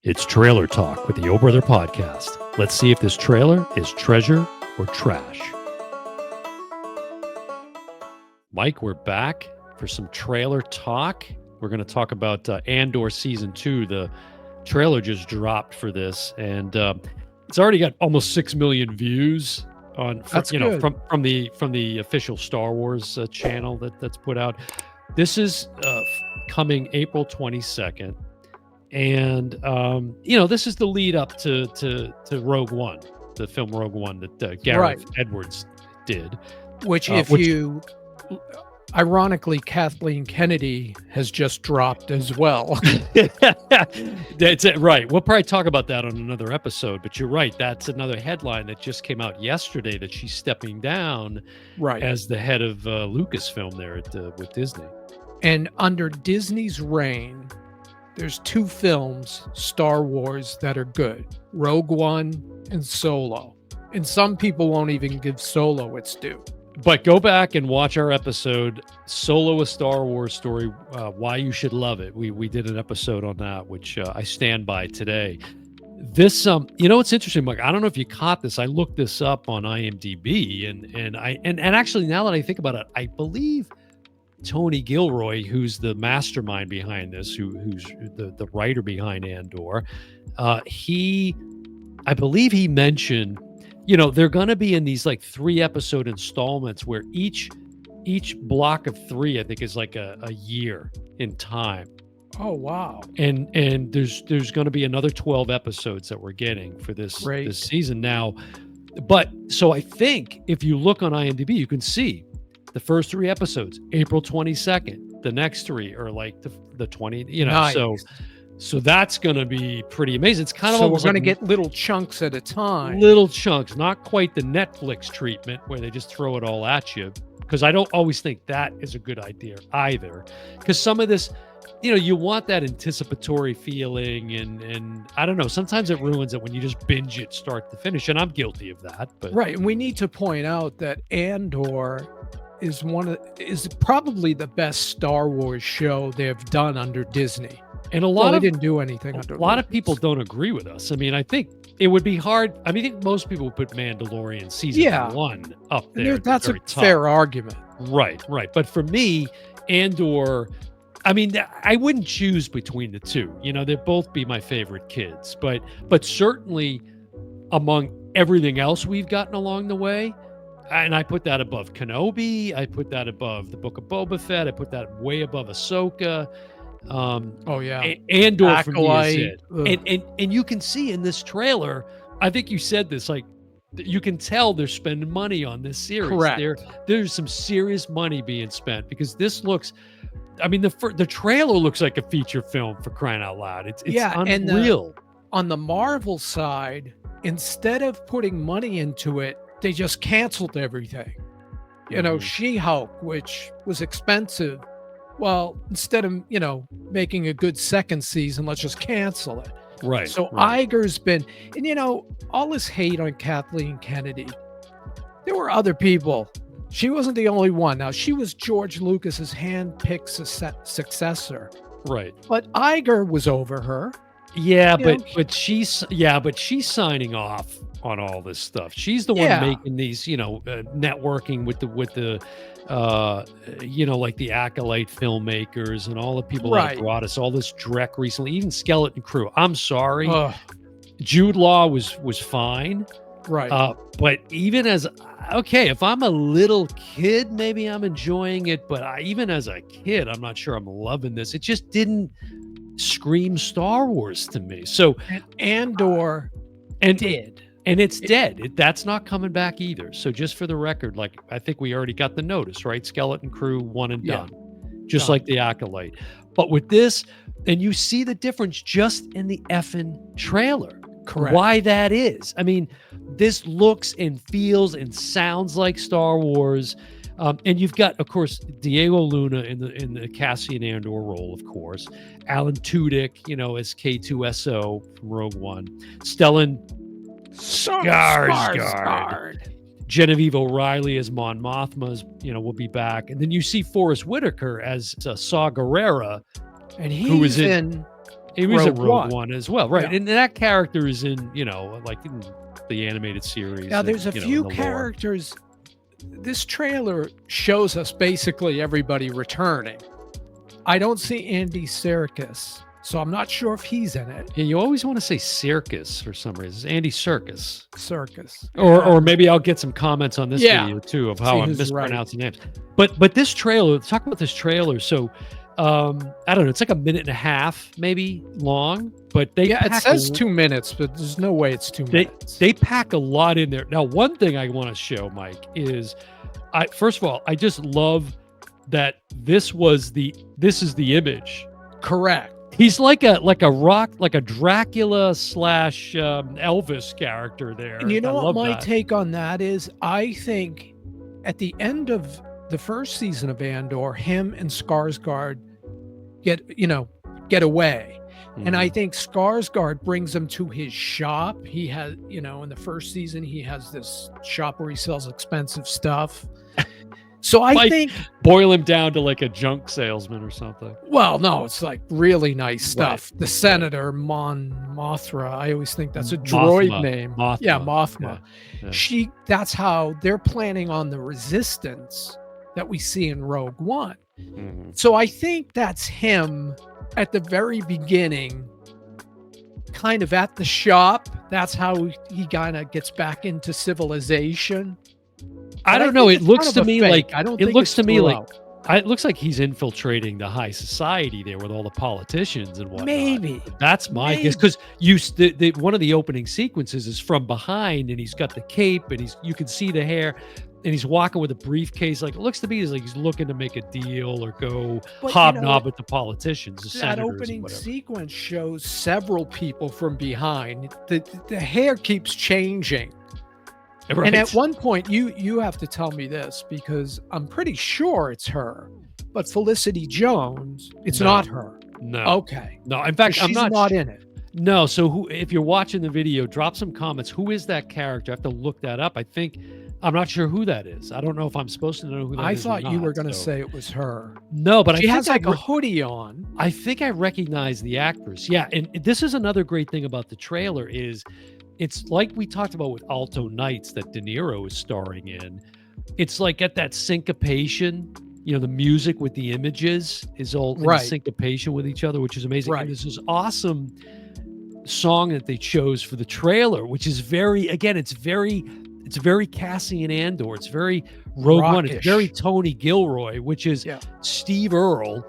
It's Trailer Talk with the O Brother Podcast. Let's see if this trailer is treasure or trash. Mike, we're back for some trailer talk. We're going to talk about Andor Season 2. The trailer just dropped for this, and it's already got almost 6 million views on from the official Star Wars channel that's put out. This is coming April 22nd. And, this is the lead up to Rogue One, the film Rogue One that Gareth Edwards did. Ironically, Kathleen Kennedy has just dropped as well. That's it, right. We'll probably talk about that on another episode, but you're right. That's another headline that just came out yesterday, that she's stepping down as the head of Lucasfilm there with Disney. And under Disney's reign, there's 2 films, Star Wars, that are good. Rogue One and Solo. And some people won't even give Solo its due. But go back and watch our episode, Solo: A Star Wars Story, Why You Should Love It. We did an episode on that, which I stand by today. This, it's interesting, Mike. I don't know if you caught this. I looked this up on IMDb, and actually, now that I think about it, I believe Tony Gilroy, who's the mastermind behind this, who's the writer behind Andor, I believe he mentioned, they're going to be in these like 3-episode installments where each block of 3, I think, is like a year in time. Oh, wow. And there's going to be another 12 episodes that we're getting for this season now. But so I think if you look on IMDb, you can see the first 3 episodes, April 22nd. The next 3 are like the 20, Nice. So that's going to be pretty amazing. It's kind of so we're going to get little chunks at a time. Little chunks, not quite the Netflix treatment where they just throw it all at you, because I don't always think that is a good idea either. Because some of this, you want that anticipatory feeling, and I don't know, sometimes it ruins it when you just binge it start to finish, and I'm guilty of that. But right, and we need to point out that Andor is probably the best Star Wars show they've done under Disney. And they didn't do anything under a lot of people don't agree with us. I mean, I think it would be hard. I think most people would put Mandalorian season 1 up there. That's a fair argument. Right. But for me, Andor, I wouldn't choose between the 2. They'd both be my favorite kids. But certainly among everything else we've gotten along the way, and I put that above Kenobi, I put that above the Book of Boba Fett, I put that way above Ahsoka. Andor Acolyte. For me is it. And you can see in this trailer, I think you said this, like, you can tell they're spending money on this series. Correct. There's some serious money being spent, because this looks, the trailer looks like a feature film, for crying out loud. It's unreal. And on the Marvel side, instead of putting money into it, they just canceled everything. She-Hulk, which was expensive. Well, instead of, making a good second season, let's just cancel it. Right. So Iger's been, and all this hate on Kathleen Kennedy, there were other people. She wasn't the only one. Now, she was George Lucas's hand-picked successor. Right. But Iger was over her. Yeah, but she's signing off on all this stuff. She's the one making these, networking with the like the Acolyte filmmakers and all the people that brought us all this Drek recently, even Skeleton Crew. I'm sorry. Jude Law was fine. Right. But even if I'm a little kid, maybe I'm enjoying it. But even as a kid, I'm not sure I'm loving this. It just didn't scream Star Wars to me. So Andor did. And it's dead. That's not coming back either. So just for the record, like, I think we already got the notice, right? Skeleton Crew, 1 and done. Just like the Acolyte. But with this, and you see the difference just in the effing trailer. Correct. Why that is. This looks and feels and sounds like Star Wars. And you've got, of course, Diego Luna in the Cassian Andor role, of course. Alan Tudyk, as K2SO from Rogue One. Stellan Skarsgård. Genevieve O'Reilly as Mon Mothma, will be back. And then you see Forrest Whitaker as Saw Gerrera. And who is in He was in Rogue Rogue One. One as well, right? Yeah. And that character is in, like in the animated series. Now, and, there's a in few the lore. characters. This trailer shows us basically everybody returning. I don't see Andy Serkis, so I'm not sure if he's in it. Yeah, you always want to say circus for some reason. It's Andy Serkis. Circus. Or maybe I'll get some comments on this Yeah. video too of See how I'm who's right. mispronouncing names. But this trailer, let's talk about this trailer. So I don't know, it's like a minute and a half maybe long, but It pack says 2 minutes, but there's no way it's 2 minutes. they pack a lot in there. Now, one thing I want to show, Mike, is first of all, I just love that this is the image. Correct. He's like a Dracula / Elvis character there. And you know I what love my that. take on that is? I think at the end of the first season of Andor, him and Skarsgård get away. And I think Skarsgård brings him to his shop. He has, in the first season, he has this shop where he sells expensive stuff. So I think boil him down to like a junk salesman or something. Well, no, it's like really nice stuff. Right. The Senator Mothra. I always think that's a droid name. Mothma. Yeah, Mothma. Yeah. That's how they're planning on the resistance that we see in Rogue One. Mm-hmm. So I think that's him at the very beginning, kind of at the shop. That's how he kind of gets back into civilization. I don't know. It looks to me like it looks like he's infiltrating the high society there with all the politicians and whatnot. Maybe that's my guess, because one of the opening sequences is from behind, and he's got the cape, and you can see the hair, and he's walking with a briefcase. Like, it looks to me like he's looking to make a deal or go hobnob with the politicians, the that senators, opening sequence shows several people from behind. The hair keeps changing. Right. And at one point, you have to tell me this, because I'm pretty sure it's her, but Felicity Jones, it's not her. No. Okay. No. In fact, she's not in it. No. So if you're watching the video, drop some comments. Who is that character? I have to look that up. I'm not sure who that is. I don't know if I'm supposed to know who that is. I thought you were going to say it was her. No, but she has like a hoodie on. I think I recognize the actress. Yeah. And this is another great thing about the trailer is, it's like we talked about with Alto Nights that De Niro is starring in. It's like at that syncopation, the music with the images is all in syncopation with each other, which is amazing. Right. And there's this awesome song that they chose for the trailer, which is it's very Cassian Andor. It's very Rogue One. It's very Tony Gilroy, which is Steve Earle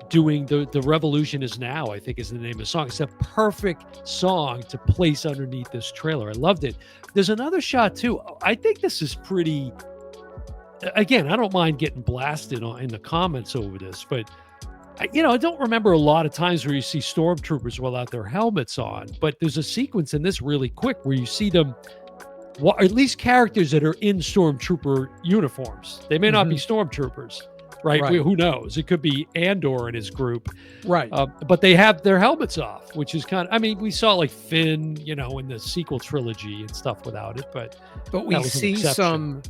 doing the Revolution Is Now, I think is the name of the song. It's a perfect song to place underneath this trailer. I loved it. There's another shot too. I think this is pretty, again, I don't mind getting blasted in the comments over this, but I don't remember a lot of times where you see stormtroopers without their helmets on, but there's a sequence in this really quick where you see them, or at least characters that are in stormtrooper uniforms. They may not be stormtroopers. Right. Who knows? It could be Andor and his group. Right. But they have their helmets off, which is we saw like Finn, in the sequel trilogy and stuff without it. But we see some,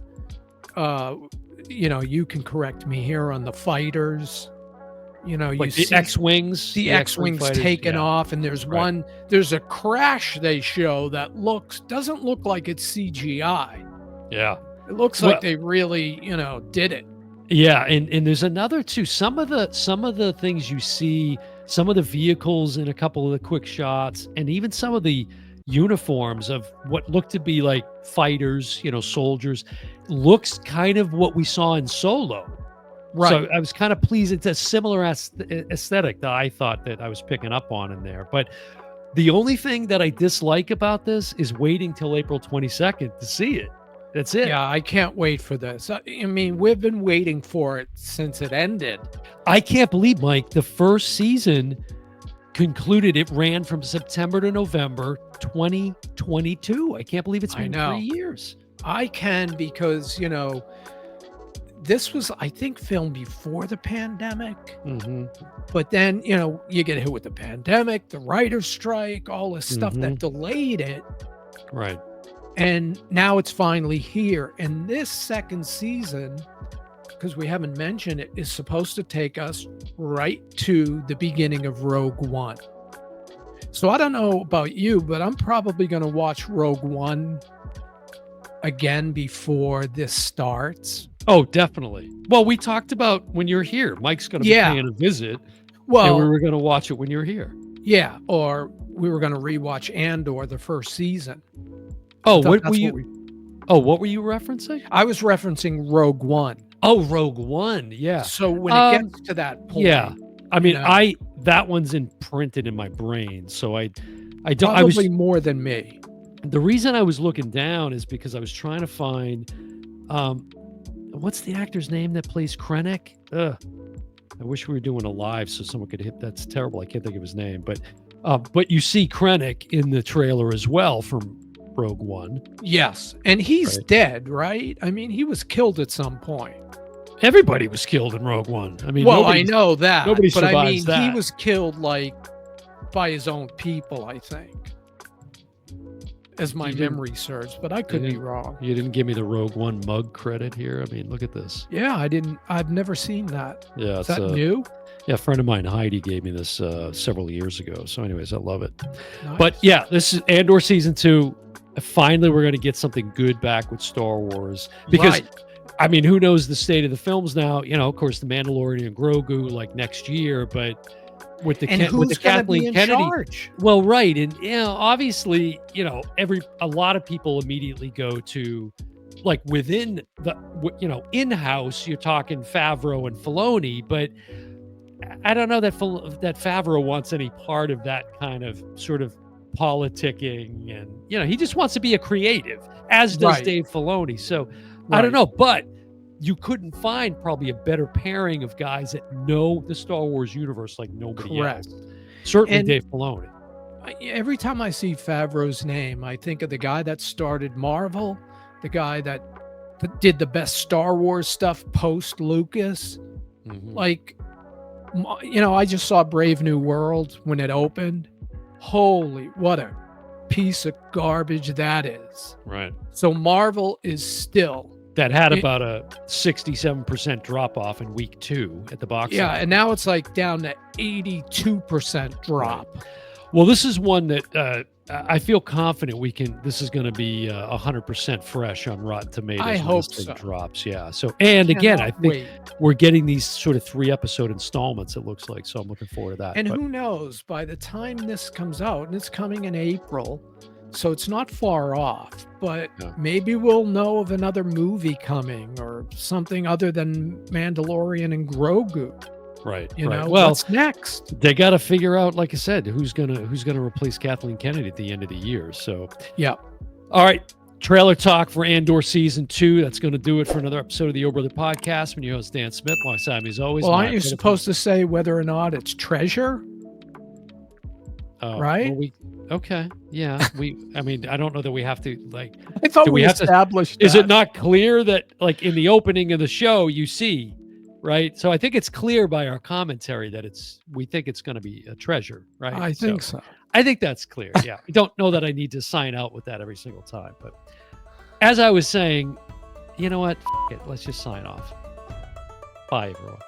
you can correct me here on the fighters. Like you see the X-Wings. The X-Wings taken off, and there's a crash they show that doesn't look like it's CGI. Yeah. It looks like they really, did it. Yeah, and there's another too. Some of the things you see, some of the vehicles in a couple of the quick shots, and even some of the uniforms of what looked to be like fighters, soldiers, looks kind of what we saw in Solo. Right. So I was kind of pleased. It's a similar aesthetic that I thought that I was picking up on in there. But the only thing that I dislike about this is waiting till April 22nd to see it. That's it. Yeah, I can't wait for this. We've been waiting for it since it ended. I can't believe, Mike, the first season concluded. It ran from September to November 2022. I can't believe it's been 3 years. I can, because, this was, I think, filmed before the pandemic. Mm-hmm. But then, you get hit with the pandemic, the writer's strike, all this stuff that delayed it. Right. And now it's finally here. And this second season, because we haven't mentioned it, is supposed to take us right to the beginning of Rogue One. So I don't know about you, but I'm probably going to watch Rogue One again before this starts. Oh, definitely. Well, we talked about when you're here. Mike's going to be Yeah. paying a visit, and we Well, were going to watch it when you're here. yeah. Or we were going to rewatch Andor, the first season. Oh, I thought what were that's you? Oh, what were you referencing? I was referencing Rogue One. Oh, Rogue One. Yeah. So when it gets to that point, Yeah. I mean, know, that one's imprinted in my brain, so I don't. probably more than me. The reason I was looking down is because I was trying to find, what's the actor's name that plays Krennic? Ugh. I wish we were doing a live so someone could hit. That's terrible. I can't think of his name, but you see Krennic in the trailer as well from Rogue One. Yes, and he's Right. dead, right? I mean, he was killed at some point. Everybody was killed in Rogue One. I mean, Well, I know that, nobody but I survives mean, that. he was killed like by his own people, I think, as my You didn't- memory serves. But I could be wrong. You didn't give me the Rogue One mug credit here. I mean, look at this. Yeah, I didn't. I've never seen that. Yeah, Is that new? Yeah, a friend of mine, Heidi, gave me this several years ago. So, anyways, I love it. Nice. But yeah, this is Andor season 2. Finally, we're going to get something good back with Star Wars because, Right. I mean, who knows the state of the films now? You know, of course, the Mandalorian and Grogu like next year, but with the And with who's the going to Kathleen be in Kennedy. charge? Well, right, and obviously, a lot of people immediately go to, like, within the, in-house. You're talking Favreau and Filoni, but I don't know that that Favreau wants any part of that kind of sort of politicking, and he just wants to be a creative, as does Right. Dave Filoni. So I don't Right. know, but you couldn't find probably a better pairing of guys that know the Star Wars universe like nobody Correct. else. Certainly And- Dave Filoni. Every time I see Favreau's name, I think of the guy that started Marvel, the guy that did the best Star Wars stuff post Lucas. Mhm. Like, I just saw Brave New World when it opened. Holy, what a piece of garbage that is. Right. So Marvel is still, That had It- about a 67% drop off in week 2 at the box yeah, office. and now it's like down to 82% drop. Well, this is one that I feel confident this is going to be 100% fresh on Rotten Tomatoes. I when hope this thing so. drops. Yeah. So, and again, I Cannot think wait. we're getting these sort of 3-episode installments, it looks like. So I'm looking forward to that. And But who knows, by the time this comes out, and it's coming in April, so it's not far off, but Yeah. maybe we'll know of another movie coming or something other than Mandalorian and Grogu. right. Well, Well, what's next? they got to figure out, like I said, who's gonna replace Kathleen Kennedy at the end of the year. So, Yeah. all right. Trailer talk for Andor season 2. That's going to do it for another episode of the O Brother Podcast. I'm your host, Dan Smith. Alongside me, as always. Well, my aren't you brother- supposed to say whether or not it's treasure? Oh, right? well, okay. Yeah. I mean, I don't know that we have to, like, I thought Do we we have to- established is that. it not clear that, like, in the opening of the show, you see, right? So I think it's clear by our commentary that we think it's going to be a treasure, right? I think so. I think that's clear. Yeah. I don't know that I need to sign out with that every single time. But as I was saying, you know what? F- it. Let's just sign off. Bye, everyone.